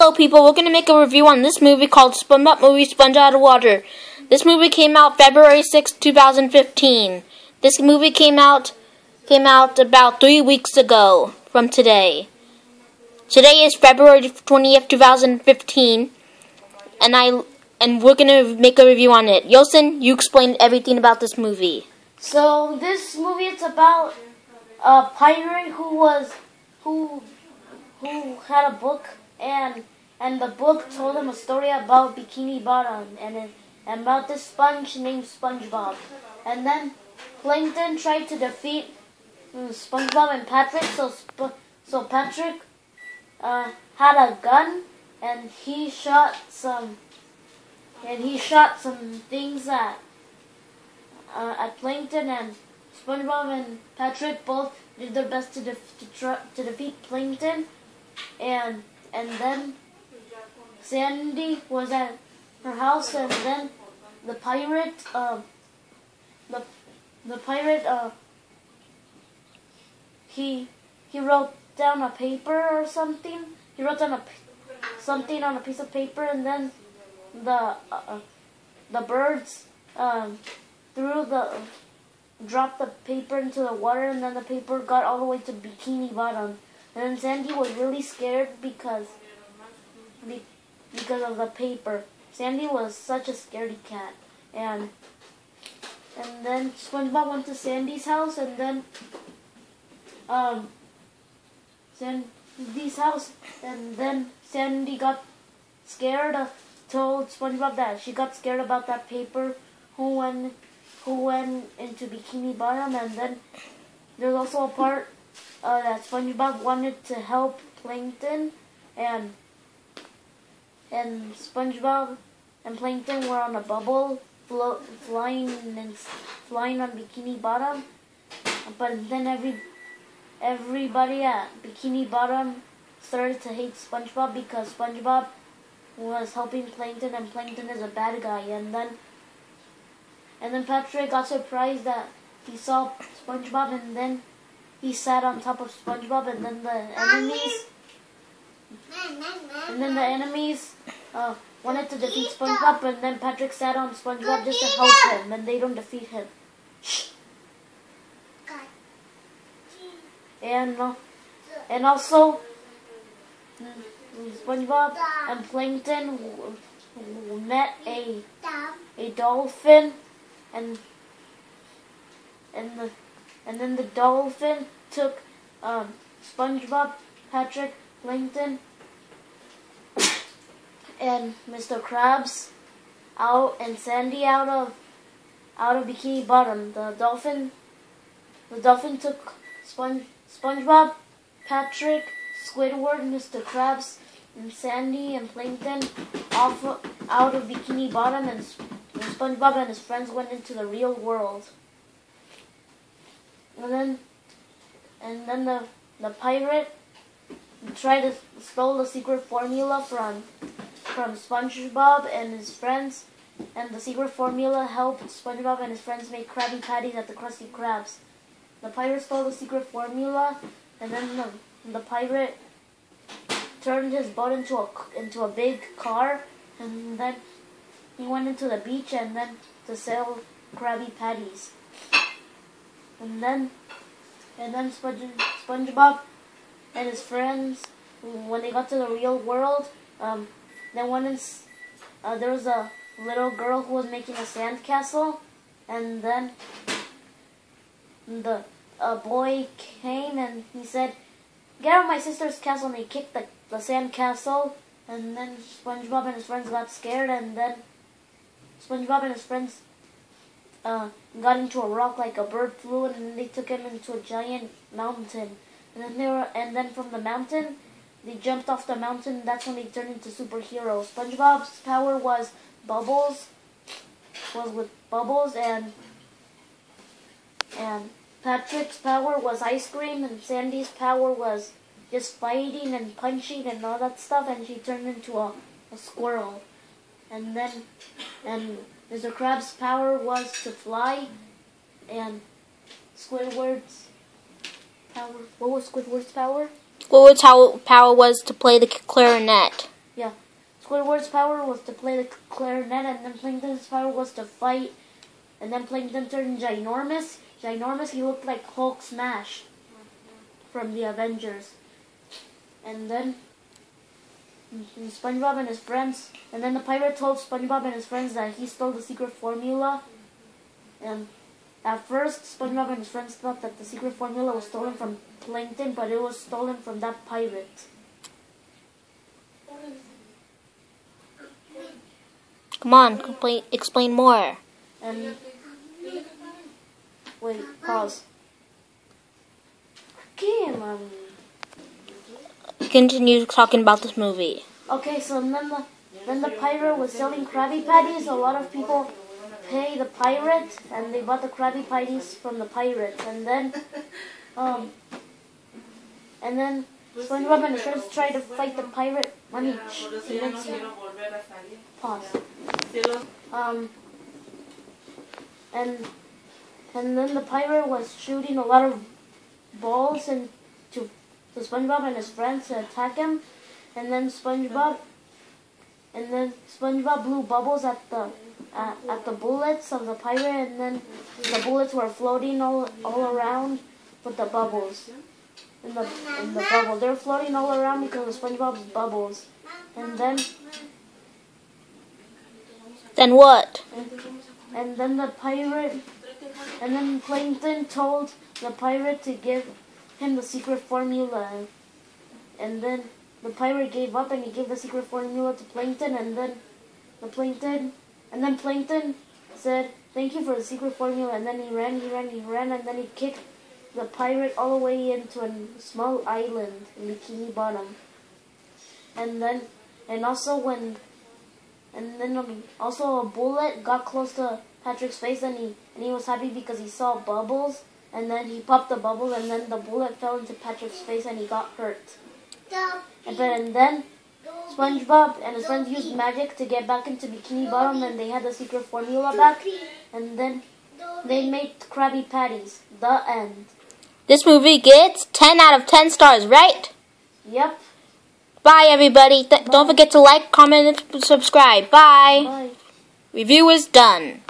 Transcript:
Hello people, we're going to make a review on this movie called Spongebob Movie Sponge Out of Water. This movie came out February 6, 2015. This movie came out about 3 weeks ago from today. Today is February 20th, 2015, and we're going to make a review on it. Yosin, you explained everything about this movie. So this movie, it's about a pirate who had a book, and the book told him a story about Bikini Bottom and about this sponge named Spongebob. And then Plankton tried to defeat Spongebob and Patrick. So Patrick had a gun, and he shot some things at Plankton, and SpongeBob and Patrick both did their best to defeat Plankton, and then Sandy was at her house, and then the pirate he wrote down a paper or something. He wrote down something on a piece of paper, and then the birds dropped the paper into the water, and then the paper got all the way to Bikini Bottom. And then Sandy was really scared because of the paper. Sandy was such a scaredy cat. And then SpongeBob went to Sandy's house, and then Sandy got scared, told SpongeBob that she got scared about that paper who went into Bikini Bottom. And then there's also a part that SpongeBob wanted to help Plankton, and SpongeBob and Plankton were on a bubble flying on Bikini Bottom. But then everybody at Bikini Bottom started to hate SpongeBob because SpongeBob was helping Plankton, and Plankton is a bad guy. And then Patrick got surprised that he saw SpongeBob, and then he sat on top of SpongeBob, and then the enemies wanted to defeat SpongeBob, and then Patrick sat on SpongeBob just to help him, and they don't defeat him. And also SpongeBob and Plankton met a dolphin, and then the dolphin took SpongeBob, Patrick, Plankton, and Mr. Krabs out, and Sandy out of Bikini Bottom. The dolphin took SpongeBob, Patrick, Squidward, Mr. Krabs, and Sandy and Plankton out of Bikini Bottom, and SpongeBob and his friends went into the real world. And then the pirate tried to steal the secret formula from SpongeBob and his friends, and the secret formula helped SpongeBob and his friends make Krabby Patties at the Krusty Krabs. The pirate stole the secret formula, and then the pirate turned his boat into a big car, and then he went into the beach and then to sell Krabby Patties. And then SpongeBob and his friends, when they got to the real world, there was a little girl who was making a sandcastle, and then a boy came and he said, "Get out of my sister's castle," and he kicked the sandcastle, and then SpongeBob and his friends got scared, and then SpongeBob and his friends got into a rock like a bird flew, and then they took him into a giant mountain. And then from the mountain, they jumped off the mountain. That's when they turned into superheroes. SpongeBob's power was with bubbles, and Patrick's power was ice cream, and Sandy's power was just fighting and punching and all that stuff, and she turned into a squirrel. And Mr. Krabs' power was to fly, and Squidward's power. What was Squidward's power? Squidward's power was to play the clarinet. Yeah. Squidward's power was to play the clarinet, and then Plankton's power was to fight. And then Plankton turned ginormous. Ginormous, he looked like Hulk Smash from the Avengers. And then SpongeBob and his friends. And then the pirate told SpongeBob and his friends that he stole the secret formula. And at first, SpongeBob and his friends thought that the secret formula was stolen from Plankton, but it was stolen from that pirate. Come on, explain more. And wait, pause. Okay, Continue talking about this movie. Okay, so then the pirate was selling Krabby Patties. A lot of people pay the pirate, and they bought the Krabby Patties from the pirate. And then SpongeBob and his friends tried to fight the pirate. Pause. And then the pirate was shooting a lot of balls to SpongeBob and his friends to attack him. And then SpongeBob blew bubbles at the bullets of the pirate, and then the bullets were floating all around with the bubbles. In the bubble. They're floating all around because of SpongeBob's bubbles. And then what? And then Plankton told the pirate to give him the secret formula. And then the pirate gave up, and he gave the secret formula to Plankton. And then Plankton said, "Thank you for the secret formula." And then he ran, and then he kicked the pirate all the way into a small island in Bikini Bottom. Also a bullet got close to Patrick's face, and he was happy because he saw bubbles, and then he popped the bubbles, and then the bullet fell into Patrick's face, and he got hurt. And then SpongeBob and his friends used magic to get back into Bikini Bottom, and they had the secret formula back, and then they made Krabby Patties. The end. This movie gets 10 out of 10 stars, right? Yep. Bye, everybody. Don't forget to like, comment, and subscribe. Bye. Bye. Review is done.